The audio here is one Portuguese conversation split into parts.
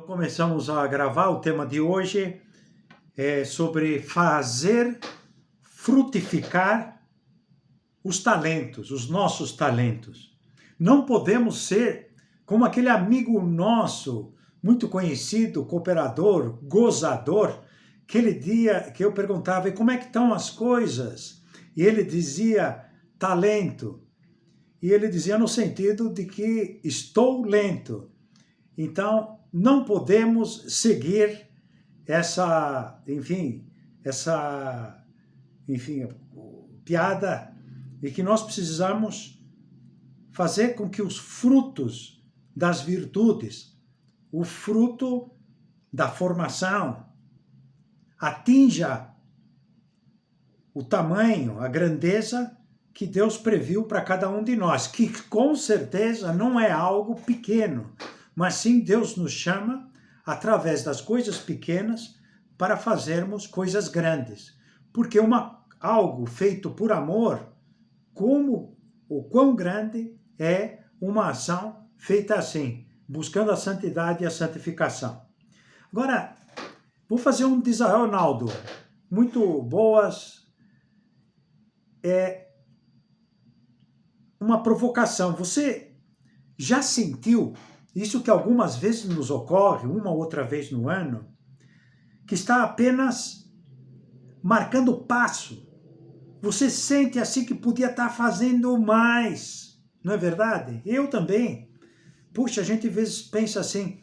Começamos a gravar. O tema de hoje é sobre fazer frutificar os talentos, os nossos talentos. Não podemos ser como aquele amigo nosso, muito conhecido, cooperador, gozador, aquele dia que eu perguntava, e como é que estão as coisas? E ele dizia, talento. E ele dizia no sentido de que estou lento. Então, não podemos seguir essa piada, e que nós precisamos fazer com que os frutos das virtudes, o fruto da formação, atinja o tamanho, a grandeza que Deus previu para cada um de nós, que com certeza não é algo pequeno, mas sim Deus nos chama, através das coisas pequenas, para fazermos coisas grandes. Porque algo feito por amor, como o quão grande é uma ação feita assim, buscando a santidade e a santificação. Agora, vou fazer um desafio, Ronaldo, muito boas, uma provocação. Você já sentiu isso que algumas vezes nos ocorre, uma ou outra vez no ano, que está apenas marcando passo? Você sente assim que podia estar fazendo mais, não é verdade? Eu também. Puxa, a gente às vezes pensa assim,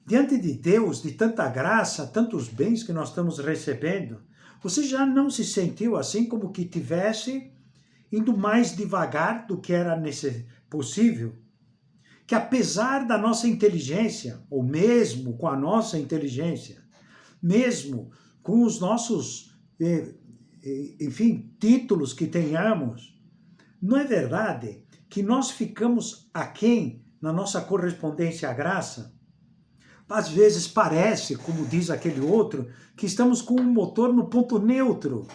diante de Deus, de tanta graça, tantos bens que nós estamos recebendo, você já não se sentiu assim como que tivesse indo mais devagar do que era possível? Que apesar da nossa inteligência, ou mesmo com a nossa inteligência, mesmo com os nossos, títulos que tenhamos, não é verdade que nós ficamos aquém na nossa correspondência à graça? Às vezes parece, como diz aquele outro, que estamos com um motor no ponto neutro,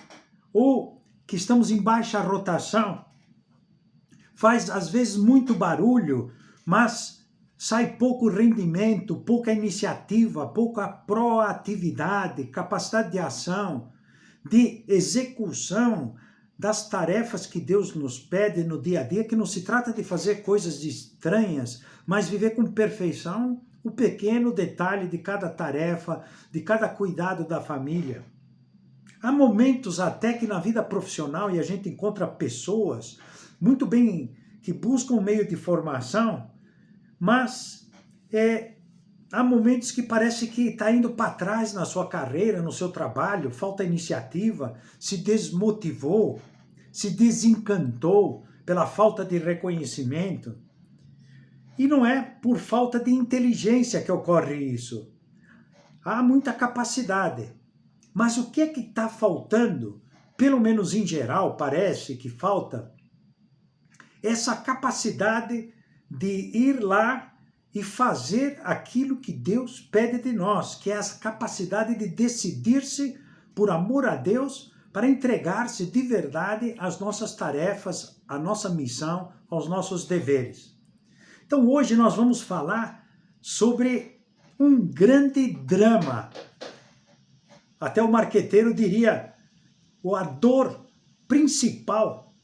ou que estamos em baixa rotação. Faz às vezes muito barulho, mas sai pouco rendimento, pouca iniciativa, pouca proatividade, capacidade de ação, de execução das tarefas que Deus nos pede no dia a dia, que não se trata de fazer coisas estranhas, mas viver com perfeição o pequeno detalhe de cada tarefa, de cada cuidado da família. Há momentos até que na vida profissional, e a gente encontra pessoas muito bem, que buscam um meio de formação, mas há momentos que parece que está indo para trás na sua carreira, no seu trabalho, falta iniciativa, se desmotivou, se desencantou pela falta de reconhecimento. E não é por falta de inteligência que ocorre isso. Há muita capacidade. Mas o que é que está faltando? Pelo menos em geral, parece que falta essa capacidade de ir lá e fazer aquilo que Deus pede de nós, que é essa capacidade de decidir-se por amor a Deus para entregar-se de verdade às nossas tarefas, à nossa missão, aos nossos deveres. Então hoje nós vamos falar sobre um grande drama. Até o marqueteiro diria, a dor principal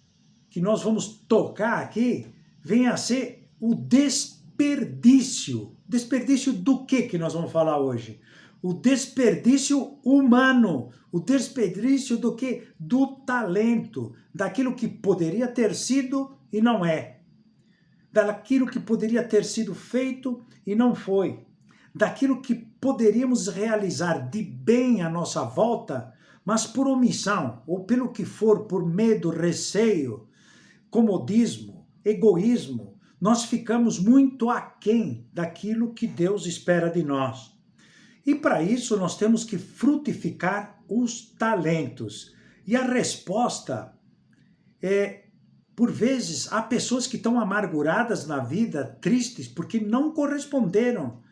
que nós vamos tocar aqui vem a ser o desperdício. Desperdício do que nós vamos falar hoje? O desperdício humano. O desperdício do que? Do talento. Daquilo que poderia ter sido e não é. Daquilo que poderia ter sido feito e não foi. Daquilo que poderíamos realizar de bem à nossa volta, mas por omissão, ou pelo que for, por medo, receio, comodismo, egoísmo, nós ficamos muito aquém daquilo que Deus espera de nós. E para isso nós temos que frutificar os talentos. E a resposta por vezes, há pessoas que estão amarguradas na vida, tristes, porque não corresponderam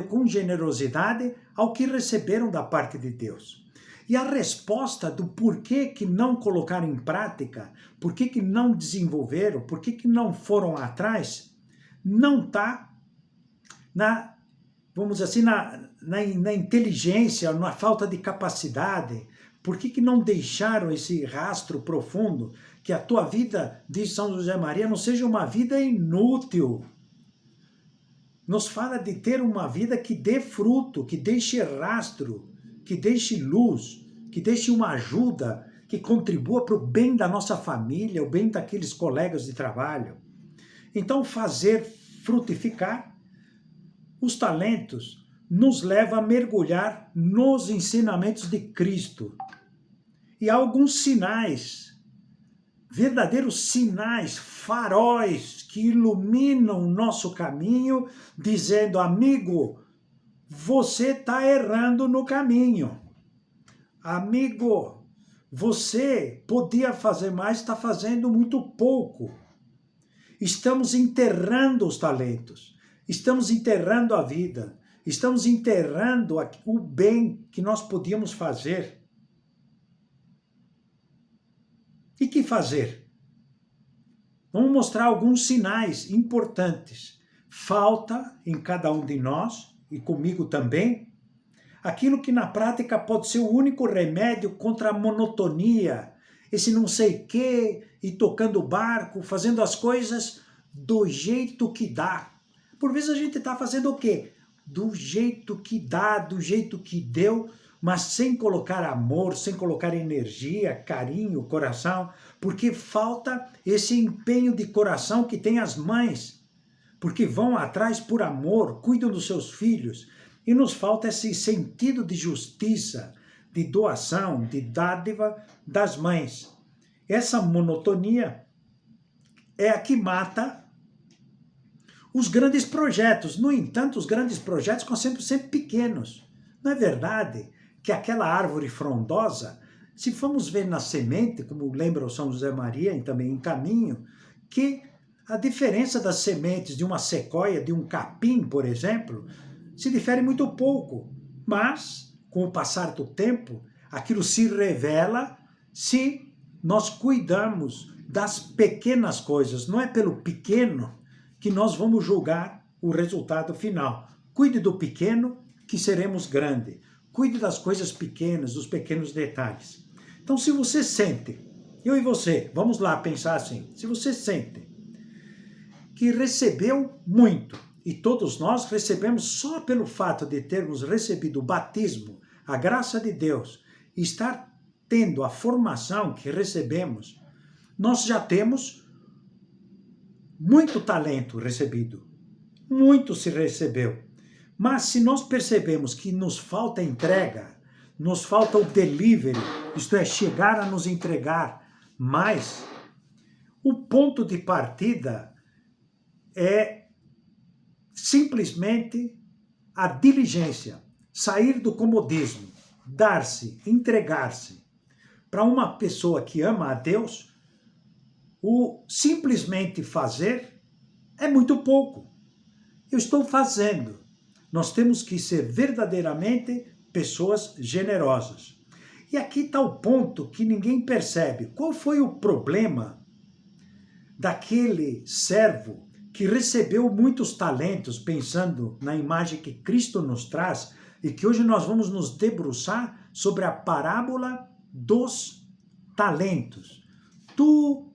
com generosidade ao que receberam da parte de Deus. E a resposta do porquê que não colocaram em prática, porquê que não desenvolveram, porquê que não foram atrás, não está vamos dizer assim, na inteligência, na falta de capacidade? Por que não deixaram esse rastro profundo? Que a tua vida, diz São José Maria, não seja uma vida inútil. Nos fala de ter uma vida que dê fruto, que deixe rastro, que deixe luz, que deixe uma ajuda, que contribua para o bem da nossa família, o bem daqueles colegas de trabalho. Então, fazer frutificar os talentos nos leva a mergulhar nos ensinamentos de Cristo. E há alguns sinais, verdadeiros sinais, faróis que iluminam o nosso caminho, dizendo, amigo, você está errando no caminho. Amigo, você podia fazer mais, está fazendo muito pouco. Estamos enterrando os talentos, estamos enterrando a vida, estamos enterrando o bem que nós podíamos fazer. E que fazer? Vamos mostrar alguns sinais importantes. Falta em cada um de nós, e comigo também, aquilo que na prática pode ser o único remédio contra a monotonia, esse não sei o quê, e tocando o barco, fazendo as coisas do jeito que dá. Por vezes a gente está fazendo o quê? Do jeito que dá, do jeito que deu, mas sem colocar amor, sem colocar energia, carinho, coração, porque falta esse empenho de coração que tem as mães, porque vão atrás por amor, cuidam dos seus filhos, e nos falta esse sentido de justiça, de doação, de dádiva das mães. Essa monotonia é a que mata os grandes projetos. No entanto, os grandes projetos são sempre pequenos. Não é verdade que aquela árvore frondosa, se formos ver na semente, como lembra o São José Maria e também em Caminho, que a diferença das sementes de uma sequoia, de um capim, por exemplo, se difere muito pouco. Mas, com o passar do tempo, aquilo se revela se nós cuidamos das pequenas coisas. Não é pelo pequeno que nós vamos julgar o resultado final. Cuide do pequeno, que seremos grande. Cuide das coisas pequenas, dos pequenos detalhes. Então, se você sente, eu e você, vamos lá pensar assim, se você sente que recebeu muito, e todos nós recebemos só pelo fato de termos recebido o batismo, a graça de Deus, e estar tendo a formação que recebemos, nós já temos muito talento recebido, muito se recebeu. Mas se nós percebemos que nos falta entrega, nos falta o delivery, isto é, chegar a nos entregar mais, o ponto de partida é simplesmente a diligência, sair do comodismo, dar-se, entregar-se. Para uma pessoa que ama a Deus, o simplesmente fazer é muito pouco. Eu estou fazendo. Nós temos que ser verdadeiramente pessoas generosas. E aqui está o ponto que ninguém percebe. Qual foi o problema daquele servo que recebeu muitos talentos, pensando na imagem que Cristo nos traz, e que hoje nós vamos nos debruçar sobre a parábola dos talentos. Tu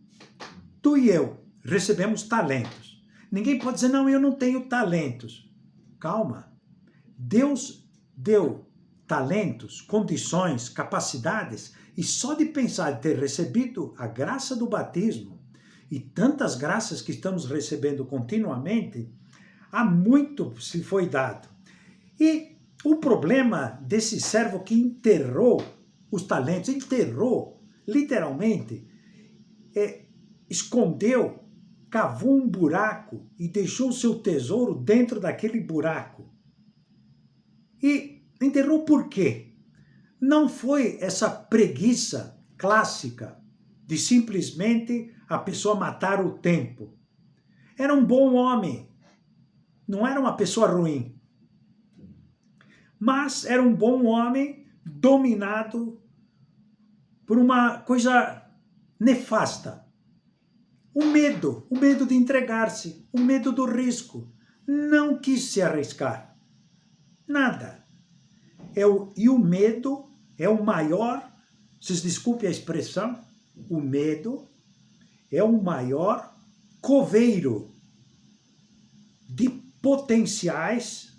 e eu recebemos talentos. Ninguém pode dizer, não, eu não tenho talentos. Calma. Deus deu talentos, condições, capacidades, e só de pensar em ter recebido a graça do batismo e tantas graças que estamos recebendo continuamente, há muito se foi dado. E o problema desse servo que enterrou os talentos, enterrou, literalmente, escondeu, cavou um buraco e deixou o seu tesouro dentro daquele buraco. E enterrou por quê? Não foi essa preguiça clássica de simplesmente a pessoa matar o tempo. Era um bom homem, não era uma pessoa ruim. Mas era um bom homem dominado por uma coisa nefasta. O medo de entregar-se, o medo do risco. Não quis se arriscar. Nada. E o medo é o maior, vocês desculpem a expressão, o medo é o maior coveiro de potenciais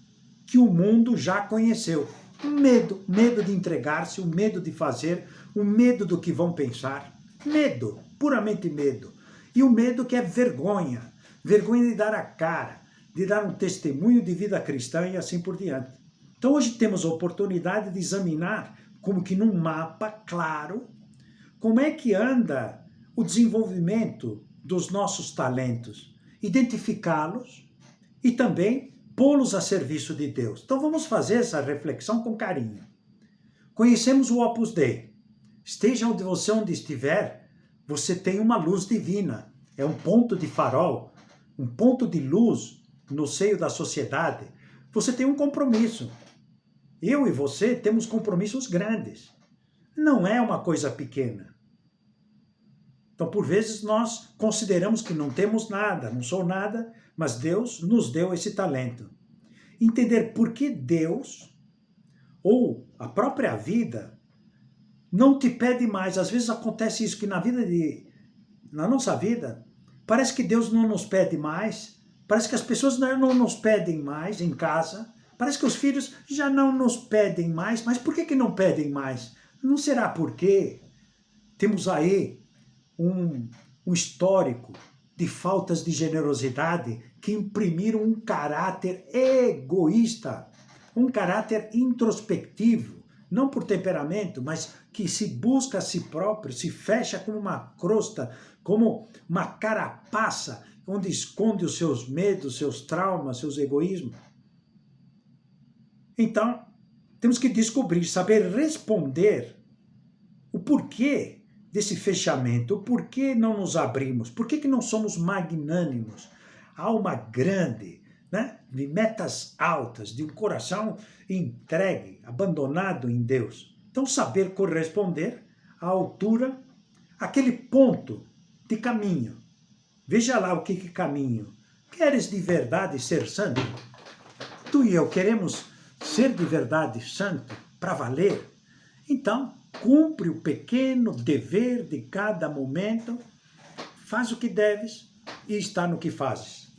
que o mundo já conheceu. O medo de entregar-se, o medo de fazer, o medo do que vão pensar. Medo, puramente medo. E o medo que é vergonha. Vergonha de dar a cara, de dar um testemunho de vida cristã e assim por diante. Então hoje temos a oportunidade de examinar, como que num mapa claro, como é que anda o desenvolvimento dos nossos talentos, identificá-los e também pô-los a serviço de Deus. Então vamos fazer essa reflexão com carinho. Conhecemos o Opus Dei. Esteja onde estiver, você tem uma luz divina. É um ponto de farol, um ponto de luz no seio da sociedade. Você tem um compromisso. Eu e você temos compromissos grandes. Não é uma coisa pequena. Então, por vezes, nós consideramos que não temos nada, não sou nada, mas Deus nos deu esse talento. Entender por que Deus, ou a própria vida, não te pede mais. Às vezes acontece isso, que na nossa vida, parece que Deus não nos pede mais, parece que as pessoas não nos pedem mais em casa, parece que os filhos já não nos pedem mais, mas por que não pedem mais? Não será porque temos aí um histórico de faltas de generosidade que imprimiram um caráter egoísta, um caráter introspectivo, não por temperamento, mas que se busca a si próprio, se fecha como uma crosta, como uma carapaça, onde esconde os seus medos, seus traumas, seus egoísmos. Então, temos que descobrir, saber responder o porquê desse fechamento, o porquê não nos abrimos, por que não somos magnânimos, alma grande, né? De metas altas, de um coração entregue, abandonado em Deus. Então, saber corresponder à altura, aquele ponto de caminho. Veja lá o que é caminho. Queres de verdade ser santo? Tu e eu queremos ser de verdade santo para valer? Então, cumpre o pequeno dever de cada momento, faz o que deves e está no que fazes.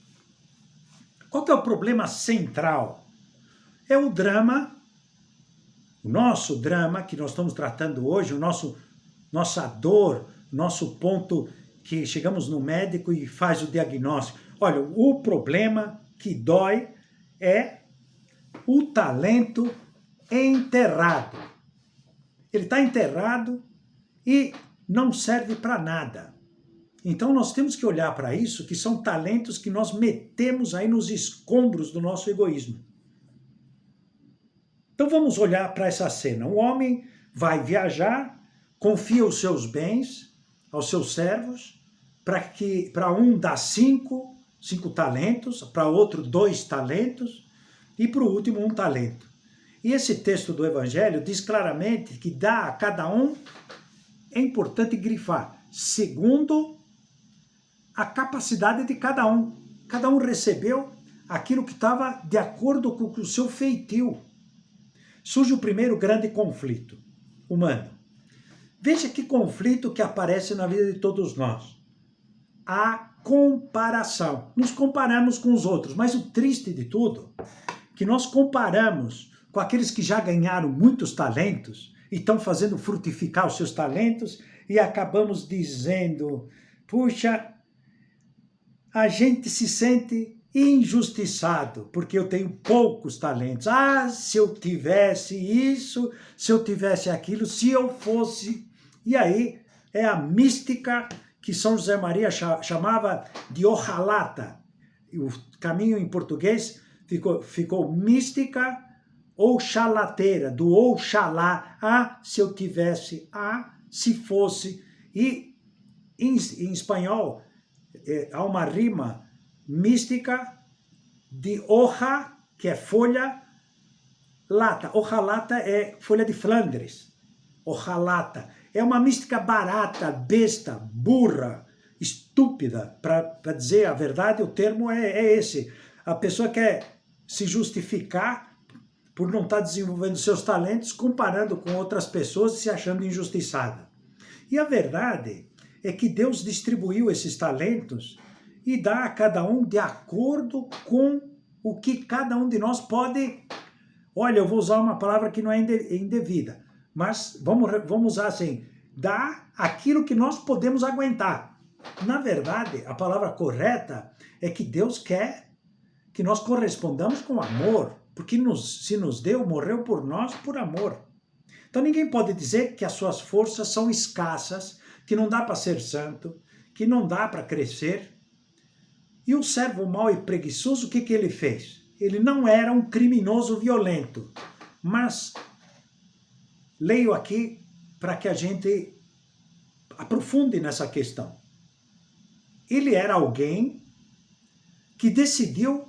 Qual que é o problema central? É o drama, o nosso drama que nós estamos tratando hoje, nossa dor, nosso ponto que chegamos no médico e faz o diagnóstico. Olha, o problema que dói é o talento enterrado. Ele está enterrado e não serve para nada. Então nós temos que olhar para isso, que são talentos que nós metemos aí nos escombros do nosso egoísmo. Então vamos olhar para essa cena. Um homem vai viajar, confia os seus bens aos seus servos, para um dá cinco talentos, para outro 2 talentos e para o último 1 talento. E esse texto do Evangelho diz claramente que dá a cada um, é importante grifar, segundo a capacidade de cada um. Cada um recebeu aquilo que estava de acordo com o seu feitio. Surge o primeiro grande conflito humano. Veja que conflito que aparece na vida de todos nós. A comparação. Nos comparamos com os outros, mas o triste de tudo, que nós comparamos com aqueles que já ganharam muitos talentos e estão fazendo frutificar os seus talentos e acabamos dizendo, puxa, a gente se sente injustiçado porque eu tenho poucos talentos. Ah, se eu tivesse isso, se eu tivesse aquilo, se eu fosse... E aí é a mística que São José Maria chamava de ojalata. O caminho em português ficou mística ou xalateira, do oxalá, ah, se eu tivesse, ah, se fosse. E em espanhol há uma rima mística de hoja, que é folha, lata. Ojalata é folha de Flandres. Ojalata. É uma mística barata, besta, burra, estúpida. Para dizer a verdade, o termo é esse. A pessoa quer se justificar por não estar desenvolvendo seus talentos, comparando com outras pessoas e se achando injustiçada. E a verdade é que Deus distribuiu esses talentos e dá a cada um de acordo com o que cada um de nós pode... Olha, eu vou usar uma palavra que não é indevida, mas vamos usar assim, dá aquilo que nós podemos aguentar. Na verdade, a palavra correta é que Deus quer que nós correspondamos com amor, porque se nos deu, morreu por nós por amor. Então ninguém pode dizer que as suas forças são escassas, que não dá para ser santo, que não dá para crescer. E o servo mau e preguiçoso, o que ele fez? Ele não era um criminoso violento, mas leio aqui para que a gente aprofunde nessa questão. Ele era alguém que decidiu,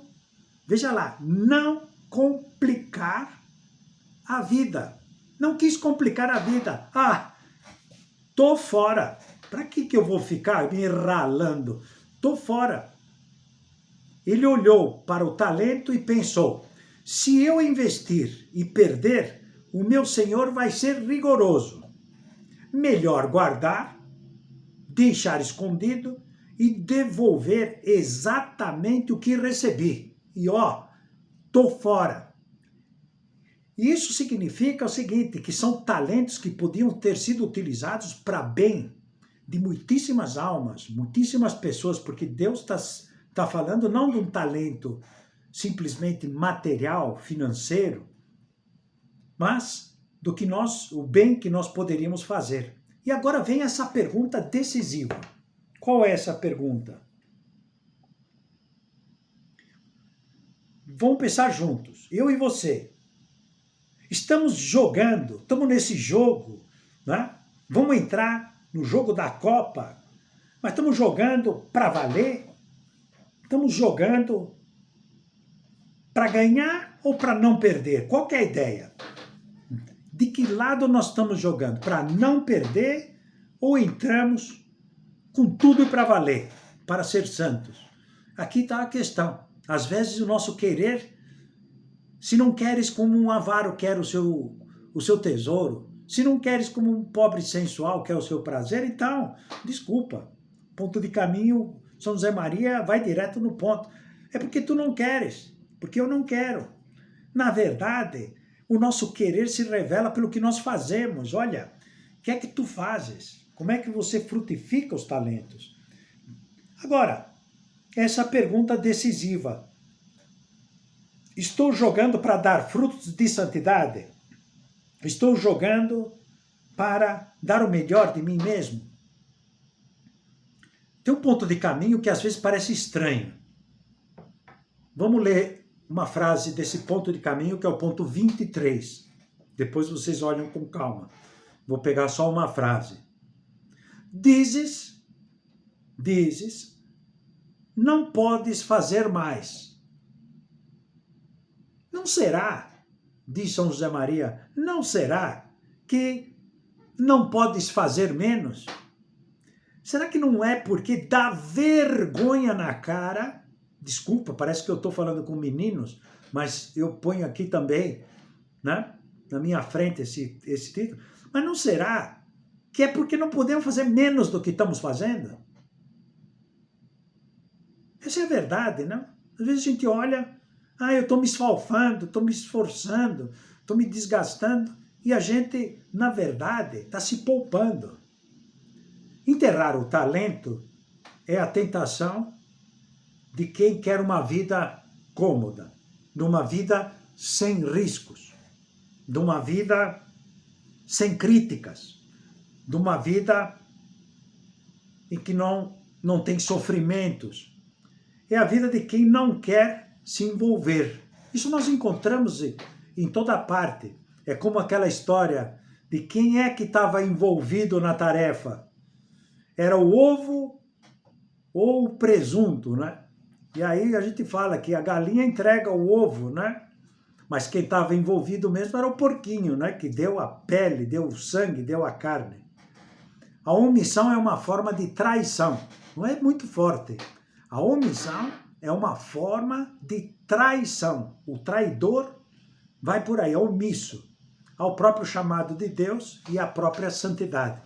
veja lá, não complicar a vida. Não quis complicar a vida. Ah, tô fora. Para que eu vou ficar me ralando? Tô fora. Ele olhou para o talento e pensou, se eu investir e perder, o meu Senhor vai ser rigoroso. Melhor guardar, deixar escondido e devolver exatamente o que recebi. E ó, tô fora. Isso significa o seguinte, que são talentos que podiam ter sido utilizados para bem de muitíssimas almas, muitíssimas pessoas, porque Deus está falando não de um talento simplesmente material, financeiro, mas do que o bem que nós poderíamos fazer. E agora vem essa pergunta decisiva. Qual é essa pergunta? Vamos pensar juntos, eu e você. Estamos jogando, estamos nesse jogo, né? Vamos entrar no jogo da Copa, mas estamos jogando para valer? Estamos jogando para ganhar ou para não perder? Qual que é a ideia? De que lado nós estamos jogando? Para não perder ou entramos com tudo para valer, para ser santos? Aqui está a questão. Às vezes o nosso querer, se não queres como um avaro quer o seu tesouro, se não queres como um pobre sensual quer o seu prazer, então, desculpa, ponto de caminho, São José Maria vai direto no ponto. É porque tu não queres, porque eu não quero. Na verdade, o nosso querer se revela pelo que nós fazemos. Olha, o que é que tu fazes? Como é que você frutifica os talentos? Agora, essa pergunta decisiva. Estou jogando para dar frutos de santidade? Estou jogando para dar o melhor de mim mesmo? Tem um ponto de caminho que às vezes parece estranho. Vamos ler uma frase desse ponto de caminho, que é o ponto 23. Depois vocês olham com calma. Vou pegar só uma frase. Dizes, não podes fazer mais. Não será, diz São José Maria, não será que não podes fazer menos? Será que não é porque dá vergonha na cara? Desculpa, parece que eu estou falando com meninos, mas eu ponho aqui também, né, na minha frente esse título. Mas não será que é porque não podemos fazer menos do que estamos fazendo? Essa é a verdade, não? Às vezes a gente olha, eu estou me esfalfando, estou me esforçando, estou me desgastando, e a gente, na verdade, está se poupando. Enterrar o talento é a tentação de quem quer uma vida cômoda, de uma vida sem riscos, de uma vida sem críticas, de uma vida em que não tem sofrimentos. É a vida de quem não quer se envolver. Isso nós encontramos em toda parte. É como aquela história de quem é que estava envolvido na tarefa. Era o ovo ou o presunto, né? E aí a gente fala que a galinha entrega o ovo, né? Mas quem estava envolvido mesmo era o porquinho, né? Que deu a pele, deu o sangue, deu a carne. A omissão é uma forma de traição. Não é muito forte. A omissão é uma forma de traição. O traidor vai por aí, é omisso ao próprio chamado de Deus e à própria santidade.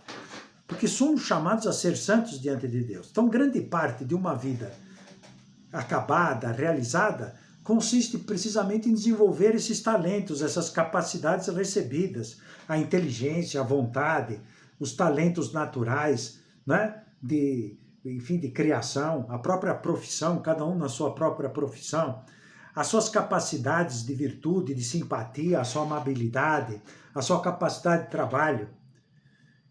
Porque somos chamados a ser santos diante de Deus. Então, grande parte de uma vida acabada, realizada, consiste precisamente em desenvolver esses talentos, essas capacidades recebidas, a inteligência, a vontade, os talentos naturais, né? Enfim, de criação, a própria profissão, cada um na sua própria profissão, as suas capacidades de virtude, de simpatia, a sua amabilidade, a sua capacidade de trabalho.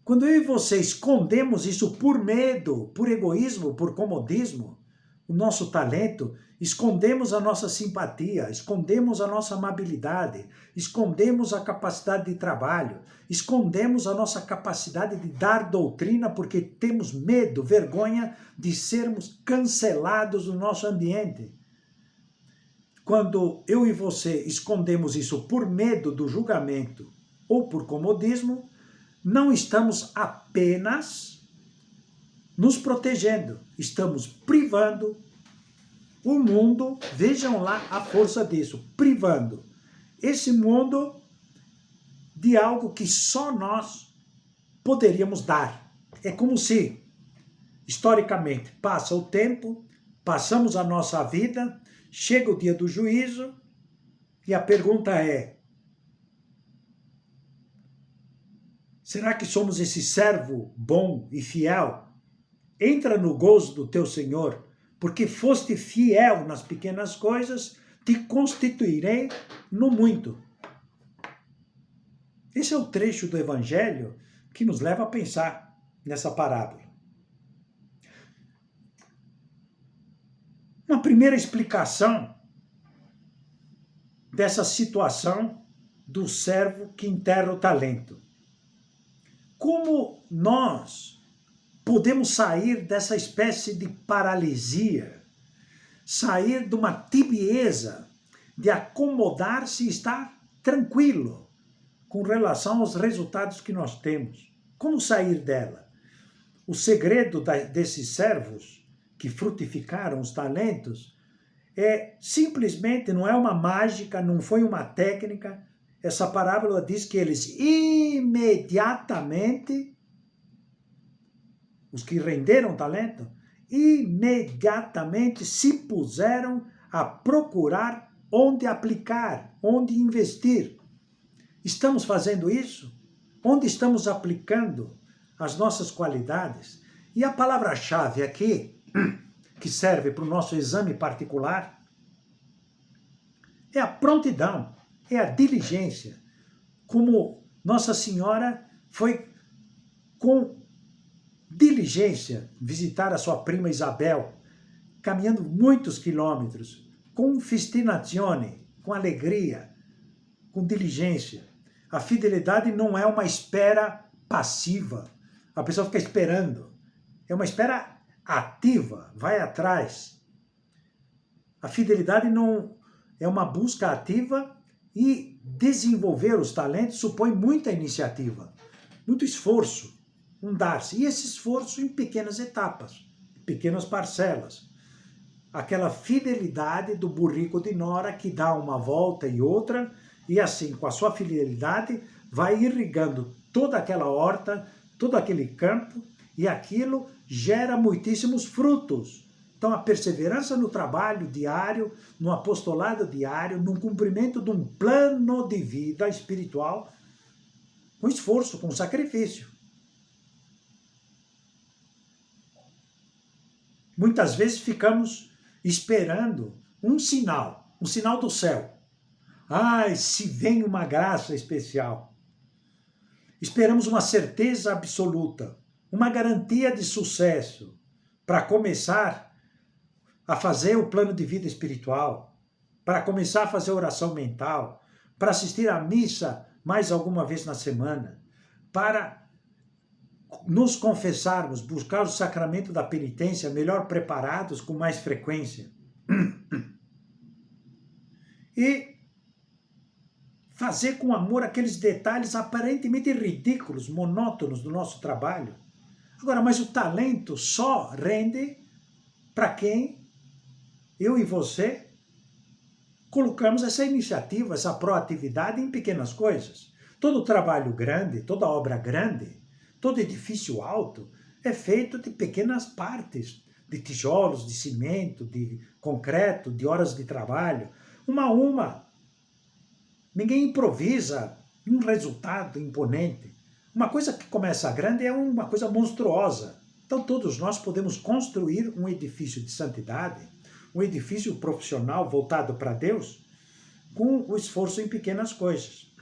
Quando eu e você escondemos isso por medo, por egoísmo, por comodismo, o nosso talento, escondemos a nossa simpatia, escondemos a nossa amabilidade, escondemos a capacidade de trabalho, escondemos a nossa capacidade de dar doutrina porque temos medo, vergonha de sermos cancelados no nosso ambiente. Quando eu e você escondemos isso por medo do julgamento ou por comodismo, não estamos apenas nos protegendo, estamos privando o mundo, vejam lá a força disso, privando esse mundo de algo que só nós poderíamos dar. É como se, historicamente, passa o tempo, passamos a nossa vida, chega o dia do juízo e a pergunta é: será que somos esse servo bom e fiel? Entra no gozo do teu Senhor, porque foste fiel nas pequenas coisas, te constituirei no muito. Esse é o trecho do Evangelho que nos leva a pensar nessa parábola. Uma primeira explicação dessa situação do servo que enterra o talento. Como nós podemos sair dessa espécie de paralisia, sair de uma tibieza, de acomodar-se e estar tranquilo com relação aos resultados que nós temos? Como sair dela? O segredo desses servos que frutificaram os talentos simplesmente não é uma mágica, não foi uma técnica. Essa parábola diz que eles imediatamente, os que renderam talento, imediatamente se puseram a procurar onde aplicar, onde investir. Estamos fazendo isso? Onde estamos aplicando as nossas qualidades? E a palavra-chave aqui, que serve para o nosso exame particular, é a prontidão, é a diligência. Como Nossa Senhora foi com diligência visitar a sua prima Isabel, caminhando muitos quilômetros, com festinazione, com alegria, com diligência. A fidelidade não é uma espera passiva, a pessoa fica esperando. É uma espera ativa, vai atrás. A fidelidade não é uma busca ativa, e desenvolver os talentos supõe muita iniciativa, muito esforço, um dar-se. E esse esforço em pequenas etapas, pequenas parcelas. Aquela fidelidade do burrico de Nora que dá uma volta e outra, e assim, com a sua fidelidade, vai irrigando toda aquela horta, todo aquele campo, e aquilo gera muitíssimos frutos. Então, a perseverança no trabalho diário, no apostolado diário, no cumprimento de um plano de vida espiritual, com esforço, com sacrifício. Muitas vezes ficamos esperando um sinal do céu. Ai, se vem uma graça especial. Esperamos uma certeza absoluta, uma garantia de sucesso para começar a fazer o plano de vida espiritual, para começar a fazer oração mental, para assistir à missa mais alguma vez na semana, para nos confessarmos, buscar o sacramento da penitência melhor preparados, com mais frequência. E fazer com amor aqueles detalhes aparentemente ridículos, monótonos do nosso trabalho. Agora, mas o talento só rende para quem, eu e você, colocamos essa iniciativa, essa proatividade em pequenas coisas. Todo trabalho grande, toda obra grande, todo edifício alto é feito de pequenas partes, de tijolos, de cimento, de concreto, de horas de trabalho, uma a uma. Ninguém improvisa um resultado imponente. Uma coisa que começa grande é uma coisa monstruosa. Então todos nós podemos construir um edifício de santidade, um edifício profissional voltado para Deus, com o esforço em pequenas coisas.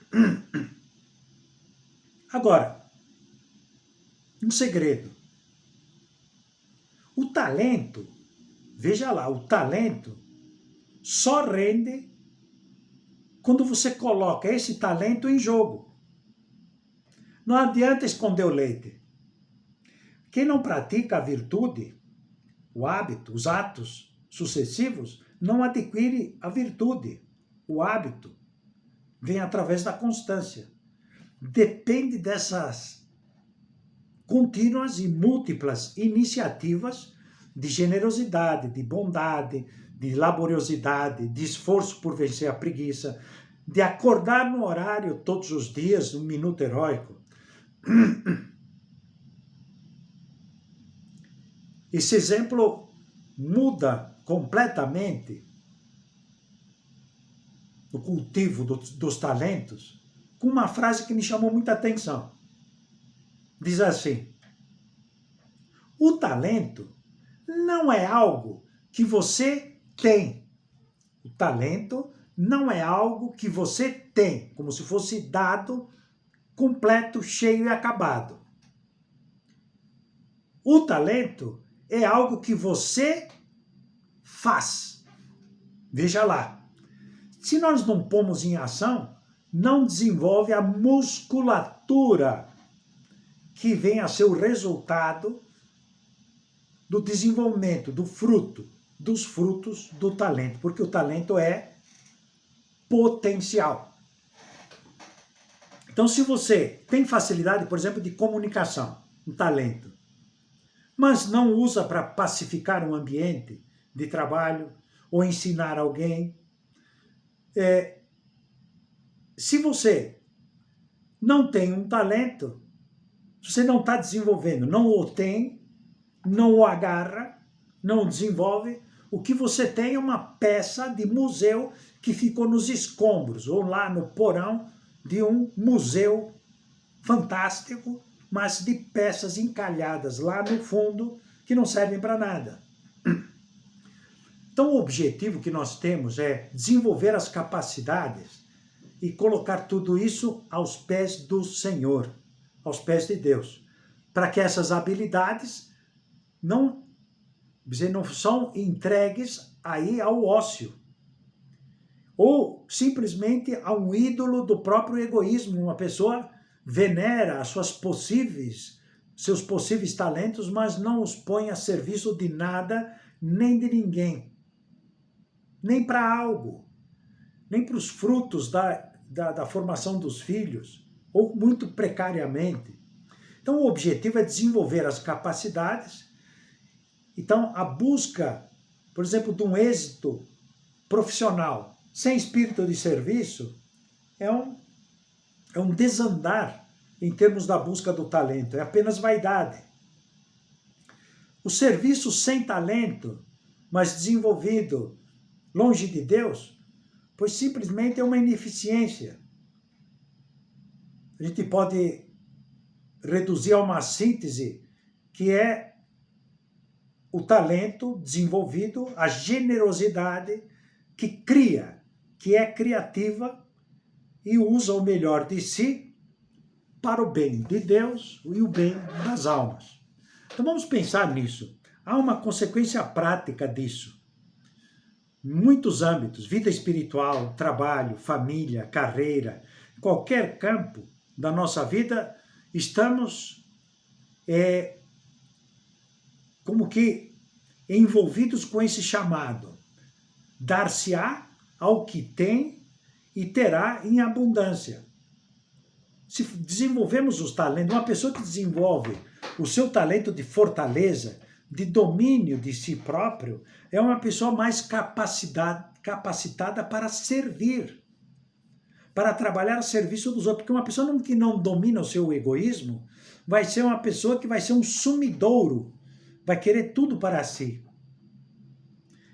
Agora, um segredo. O talento, veja lá, o talento só rende quando você coloca esse talento em jogo. Não adianta esconder o leite. Quem não pratica a virtude, o hábito, os atos sucessivos, não adquire a virtude. O hábito vem através da constância. Depende dessas contínuas e múltiplas iniciativas de generosidade, de bondade, de laboriosidade, de esforço por vencer a preguiça, de acordar no horário todos os dias, um minuto heróico. Esse exemplo muda completamente o cultivo dos talentos com uma frase que me chamou muita atenção. Diz assim: o talento não é algo que você tem. O talento não é algo que você tem, como se fosse dado, completo, cheio e acabado. O talento é algo que você faz. Veja lá. Se nós não pomos em ação, não desenvolve a musculatura que vem a ser o resultado do desenvolvimento, dos frutos do talento, porque o talento é potencial. Então, se você tem facilidade, por exemplo, de comunicação, um talento, mas não usa para pacificar um ambiente de trabalho ou ensinar alguém, se você não tem um talento, você não está desenvolvendo, não o tem, não o agarra, não o desenvolve, o que você tem é uma peça de museu que ficou nos escombros, ou lá no porão de um museu fantástico, mas de peças encalhadas lá no fundo que não servem para nada. Então o objetivo que nós temos é desenvolver as capacidades e colocar tudo isso aos pés do Senhor, aos pés de Deus, para que essas habilidades não são entregues aí ao ócio, ou simplesmente a um ídolo do próprio egoísmo. Uma pessoa venera seus possíveis talentos, mas não os põe a serviço de nada, nem de ninguém, nem para algo, nem para os frutos da formação dos filhos, ou muito precariamente. Então o objetivo é desenvolver as capacidades. Então a busca, por exemplo, de um êxito profissional sem espírito de serviço é um desandar em termos da busca do talento, é apenas vaidade. O serviço sem talento, mas desenvolvido longe de Deus, pois simplesmente é uma ineficiência. A gente pode reduzir a uma síntese que é o talento desenvolvido, a generosidade que cria, que é criativa e usa o melhor de si para o bem de Deus e o bem das almas. Então vamos pensar nisso. Há uma consequência prática disso. Em muitos âmbitos, vida espiritual, trabalho, família, carreira, qualquer campo da nossa vida, estamos como que envolvidos com esse chamado. Dar-se-á ao que tem e terá em abundância. Se desenvolvemos os talentos, uma pessoa que desenvolve o seu talento de fortaleza, de domínio de si próprio, é uma pessoa mais capacitada para servir, para trabalhar a serviço dos outros. Porque uma pessoa que não domina o seu egoísmo vai ser uma pessoa que vai ser um sumidouro, vai querer tudo para si.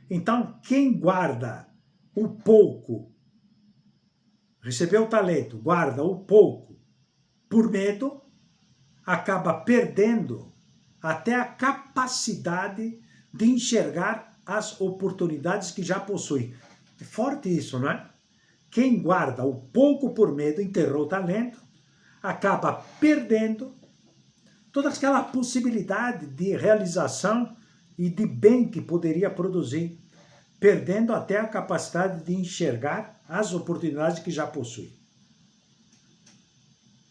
Então, quem guarda o pouco, recebeu o talento, guarda o pouco por medo, acaba perdendo até a capacidade de enxergar as oportunidades que já possui. É forte isso, não é? Quem guarda o pouco por medo, enterrou o talento, acaba perdendo toda aquela possibilidade de realização e de bem que poderia produzir, perdendo até a capacidade de enxergar as oportunidades que já possui.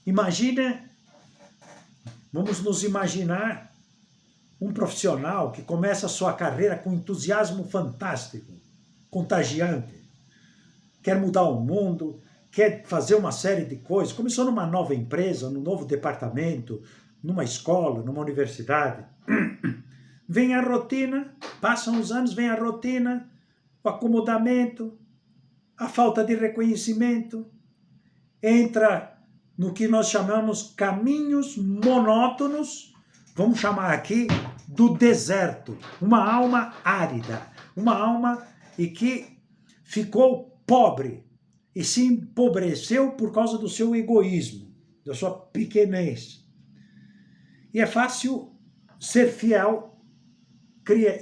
Imagina, vamos nos imaginar um profissional que começa a sua carreira com entusiasmo fantástico, contagiante, quer mudar o mundo, quer fazer uma série de coisas, começou numa nova empresa, num novo departamento, numa escola, numa universidade. Vem a rotina, passam os anos, vem a rotina, o acomodamento, a falta de reconhecimento, entra no que nós chamamos caminhos monótonos, vamos chamar aqui do deserto, uma alma árida, uma alma e que ficou pobre e se empobreceu por causa do seu egoísmo, da sua pequenez. E é fácil ser fiel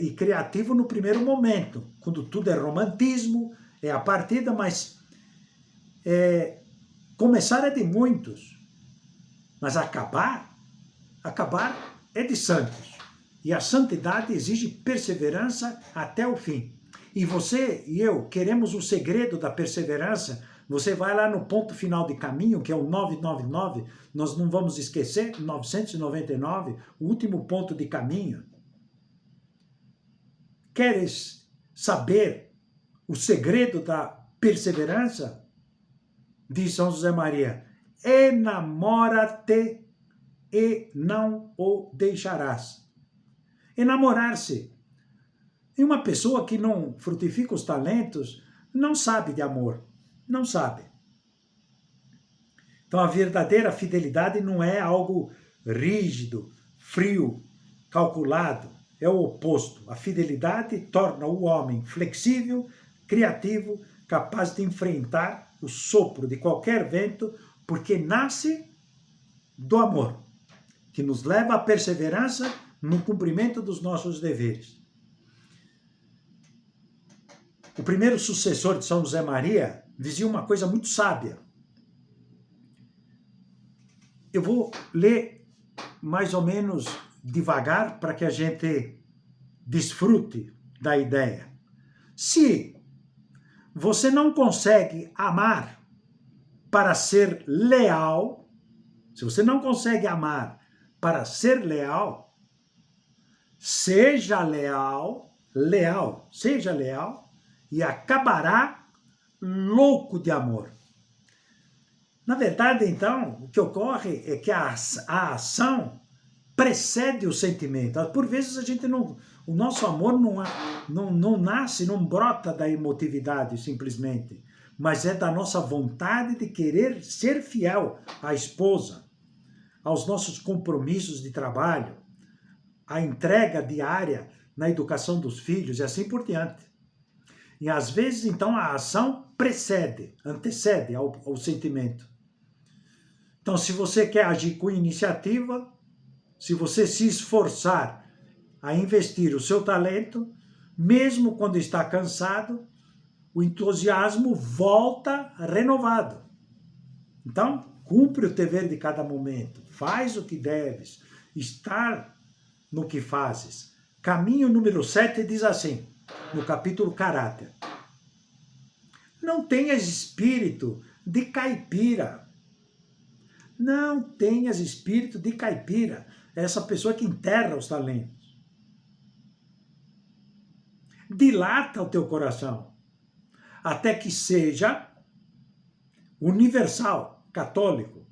e criativo no primeiro momento, quando tudo é romantismo, é a partida, mas começar é de muitos, mas acabar é de santos. E a santidade exige perseverança até o fim. E você e eu queremos o segredo da perseverança. Você vai lá no ponto final de caminho, que é o 999, nós não vamos esquecer, 999, o último ponto de caminho. Queres saber o segredo da perseverança? Diz São José Maria, enamora-te e não o deixarás. Enamorar-se. E uma pessoa que não frutifica os talentos não sabe de amor, não sabe. Então a verdadeira fidelidade não é algo rígido, frio, calculado, é o oposto. A fidelidade torna o homem flexível, criativo, capaz de enfrentar o sopro de qualquer vento, porque nasce do amor, que nos leva à perseverança no cumprimento dos nossos deveres. O primeiro sucessor de São José Maria dizia uma coisa muito sábia. Eu vou ler mais ou menos devagar para que a gente desfrute da ideia. Se você não consegue amar para ser leal, se você não consegue amar para ser leal, seja leal, seja leal, e acabará louco de amor. Na verdade, então, o que ocorre é que a ação precede o sentimento. Por vezes a gente não, o nosso amor não nasce, não brota da emotividade simplesmente, mas é da nossa vontade de querer ser fiel à esposa, aos nossos compromissos de trabalho, à entrega diária na educação dos filhos e assim por diante. E às vezes, então, a ação antecede ao sentimento. Então, se você quer agir com iniciativa, se você se esforçar a investir o seu talento, mesmo quando está cansado, o entusiasmo volta renovado. Então, cumpre o dever de cada momento, faz o que deves, estar no que fazes. Caminho número 7 diz assim, no capítulo Caráter. Não tenhas espírito de caipira. Não tenhas espírito de caipira. É essa pessoa que enterra os talentos. Dilata o teu coração, até que seja universal, católico.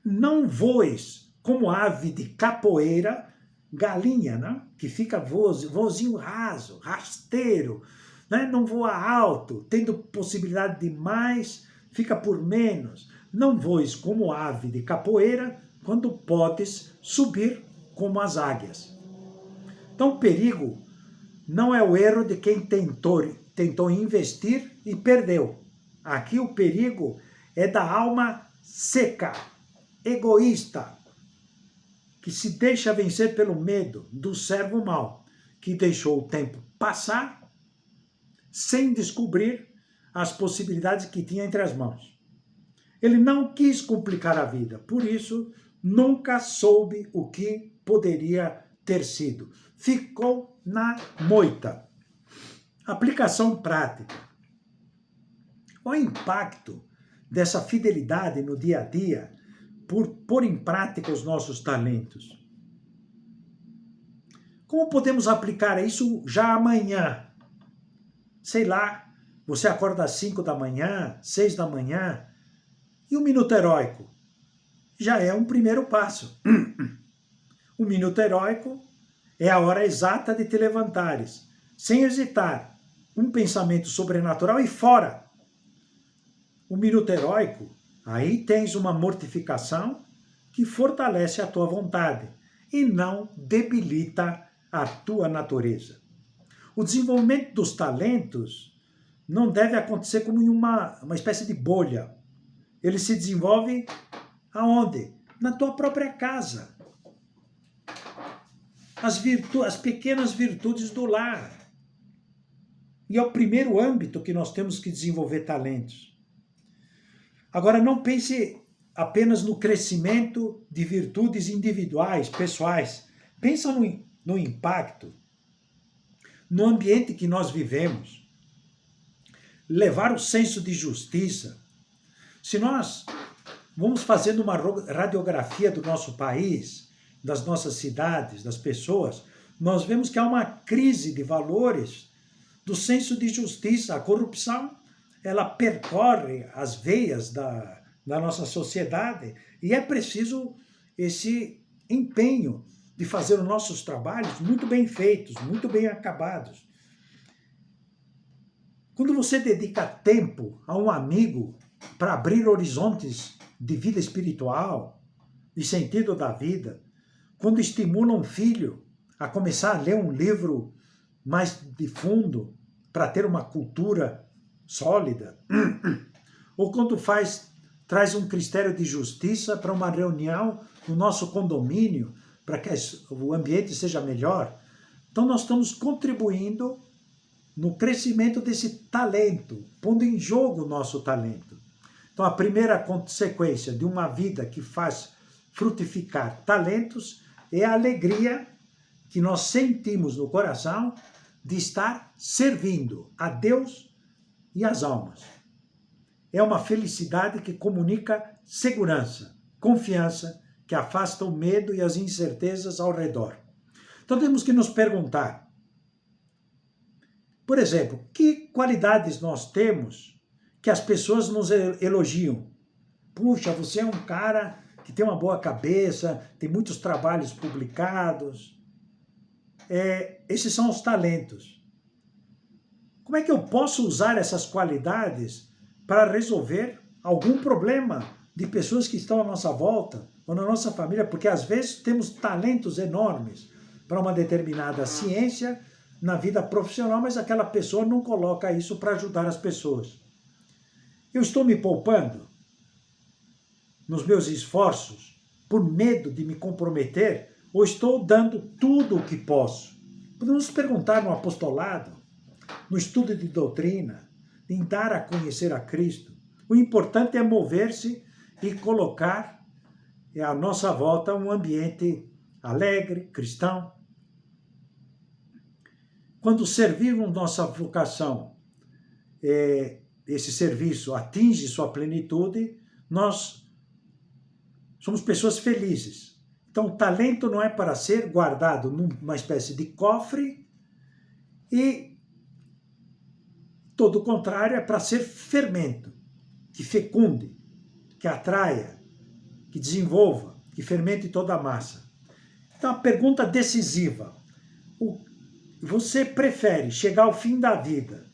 Não voes como ave de capoeira, galinha, né? Que fica vozinho raso, rasteiro, né? Não voa alto, tendo possibilidade de mais, fica por menos. Não voes como ave de capoeira, quando podes subir como as águias. Então, o perigo não é o erro de quem tentou investir e perdeu. Aqui o perigo é da alma seca, egoísta, que se deixa vencer pelo medo do servo mau, que deixou o tempo passar sem descobrir as possibilidades que tinha entre as mãos. Ele não quis complicar a vida, por isso nunca soube o que poderia ter sido. Ficou na moita. Aplicação prática. Qual é o impacto dessa fidelidade no dia a dia por pôr em prática os nossos talentos? Como podemos aplicar isso já amanhã? Sei lá, você acorda às 5 da manhã, 6 da manhã, e o minuto heróico já é um primeiro passo. O minuto heróico é a hora exata de te levantares, sem hesitar, um pensamento sobrenatural e fora. O minuto heróico, aí tens uma mortificação que fortalece a tua vontade e não debilita a tua natureza. O desenvolvimento dos talentos não deve acontecer como em uma espécie de bolha. Ele se desenvolve aonde? Na tua própria casa. As pequenas virtudes do lar. E é o primeiro âmbito que nós temos que desenvolver talentos. Agora, não pense apenas no crescimento de virtudes individuais, pessoais. Pensa no impacto, no ambiente que nós vivemos. Levar o senso de justiça. Se nós vamos fazendo uma radiografia do nosso país, das nossas cidades, das pessoas, nós vemos que há uma crise de valores do senso de justiça. A corrupção, ela percorre as veias da nossa sociedade e é preciso esse empenho de fazer os nossos trabalhos muito bem feitos, muito bem acabados. Quando você dedica tempo a um amigo para abrir horizontes de vida espiritual, de sentido da vida, quando estimula um filho a começar a ler um livro mais de fundo, para ter uma cultura sólida, ou quando traz um critério de justiça para uma reunião no nosso condomínio, para que o ambiente seja melhor. Então nós estamos contribuindo no crescimento desse talento, pondo em jogo o nosso talento. Então a primeira consequência de uma vida que faz frutificar talentos é a alegria que nós sentimos no coração de estar servindo a Deus e as almas. É uma felicidade que comunica segurança, confiança, que afasta o medo e as incertezas ao redor. Então temos que nos perguntar, por exemplo, que qualidades nós temos que as pessoas nos elogiam? Puxa, você é um cara que tem uma boa cabeça, tem muitos trabalhos publicados. Esses são os talentos. Como é que eu posso usar essas qualidades para resolver algum problema de pessoas que estão à nossa volta ou na nossa família? Porque às vezes temos talentos enormes para uma determinada ciência na vida profissional, mas aquela pessoa não coloca isso para ajudar as pessoas. Eu estou me poupando nos meus esforços por medo de me comprometer ou estou dando tudo o que posso? Podemos perguntar no apostolado, no estudo de doutrina, em dar a conhecer a Cristo. O importante é mover-se e colocar à nossa volta um ambiente alegre, cristão. Quando servirmos nossa vocação, esse serviço atinge sua plenitude, nós somos pessoas felizes. Então, o talento não é para ser guardado numa espécie de cofre e todo o contrário, é para ser fermento, que fecunde, que atraia, que desenvolva, que fermente toda a massa. Então, a pergunta decisiva, você prefere chegar ao fim da vida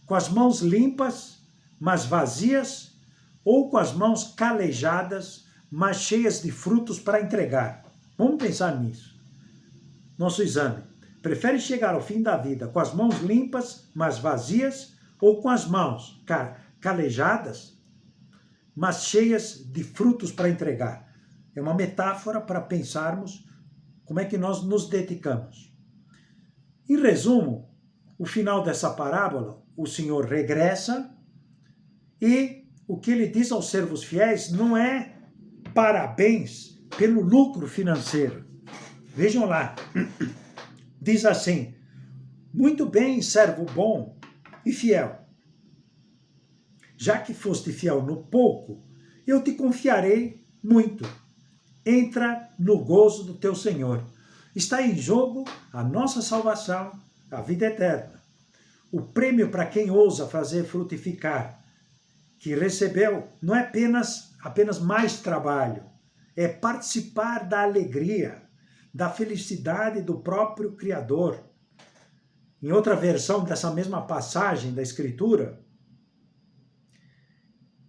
com as mãos limpas, mas vazias, ou com as mãos calejadas, mas cheias de frutos para entregar? Vamos pensar nisso. Nosso exame. Prefere chegar ao fim da vida com as mãos limpas, mas vazias, ou com as mãos calejadas, mas cheias de frutos para entregar? É uma metáfora para pensarmos como é que nós nos dedicamos. Em resumo, o final dessa parábola, o Senhor regressa e o que ele diz aos servos fiéis não é parabéns pelo lucro financeiro. Vejam lá, diz assim: muito bem, servo bom e fiel. Já que foste fiel no pouco, eu te confiarei muito. Entra no gozo do teu Senhor. Está em jogo a nossa salvação, a vida eterna. O prêmio para quem ousa fazer frutificar, que recebeu, não é apenas mais trabalho, é participar da alegria, da felicidade do próprio Criador. Em outra versão dessa mesma passagem da Escritura,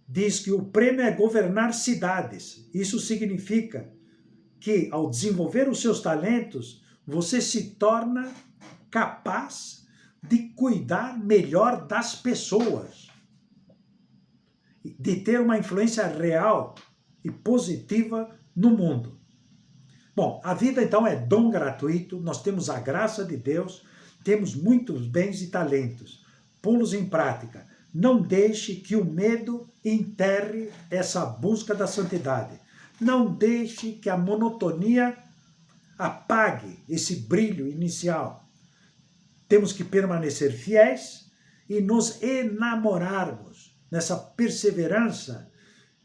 diz que o prêmio é governar cidades. Isso significa que, ao desenvolver os seus talentos, você se torna capaz de cuidar melhor das pessoas, de ter uma influência real e positiva no mundo. Bom, a vida então é dom gratuito, nós temos a graça de Deus, temos muitos bens e talentos. Pô-los em prática. Não deixe que o medo enterre essa busca da santidade. Não deixe que a monotonia apague esse brilho inicial. Temos que permanecer fiéis e nos enamorarmos nessa perseverança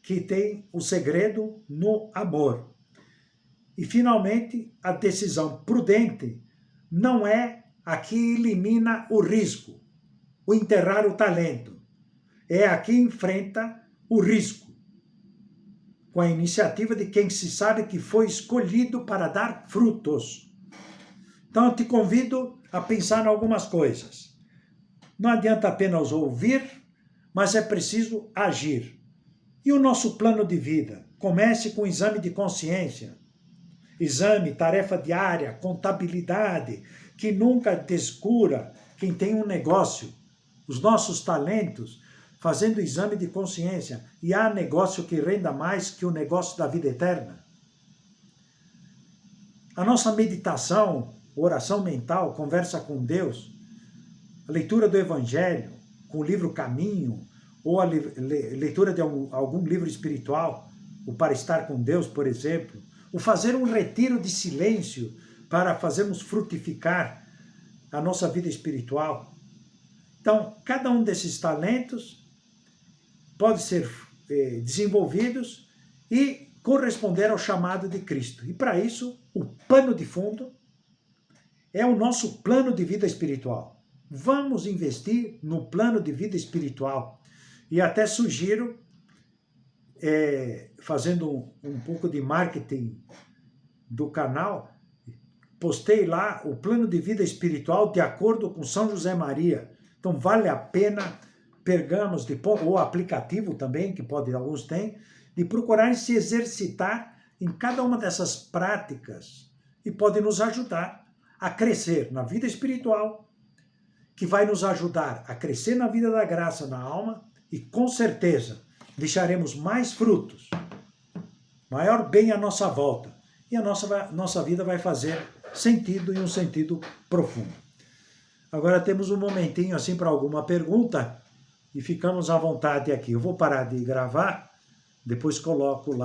que tem o segredo no amor. E, finalmente, a decisão prudente não é a que elimina o risco, o enterrar o talento. É a que enfrenta o risco, com a iniciativa de quem se sabe que foi escolhido para dar frutos. Então, eu te convido a pensar em algumas coisas. Não adianta apenas ouvir, mas é preciso agir. E o nosso plano de vida? Comece com o exame de consciência. Exame, tarefa diária, contabilidade, que nunca descura quem tem um negócio. Os nossos talentos, fazendo exame de consciência. E há negócio que renda mais que o negócio da vida eterna? A nossa meditação, oração mental, conversa com Deus, a leitura do Evangelho, com o livro Caminho, ou a leitura de algum livro espiritual, o Para Estar com Deus, por exemplo, o fazer um retiro de silêncio para fazermos frutificar a nossa vida espiritual. Então, cada um desses talentos pode ser desenvolvidos e corresponder ao chamado de Cristo. E para isso, o pano de fundo é o nosso plano de vida espiritual. Vamos investir no plano de vida espiritual. E até sugiro, fazendo um pouco de marketing do canal, postei lá o plano de vida espiritual de acordo com São José Maria. Então vale a pena pegarmos ou aplicativo também, que alguns têm, de procurar se exercitar em cada uma dessas práticas e pode nos ajudar a crescer na vida espiritual, que vai nos ajudar a crescer na vida da graça, na alma, e com certeza deixaremos mais frutos, maior bem à nossa volta, e a nossa vida vai fazer sentido e um sentido profundo. Agora temos um momentinho assim para alguma pergunta e ficamos à vontade aqui. Eu vou parar de gravar, depois coloco lá.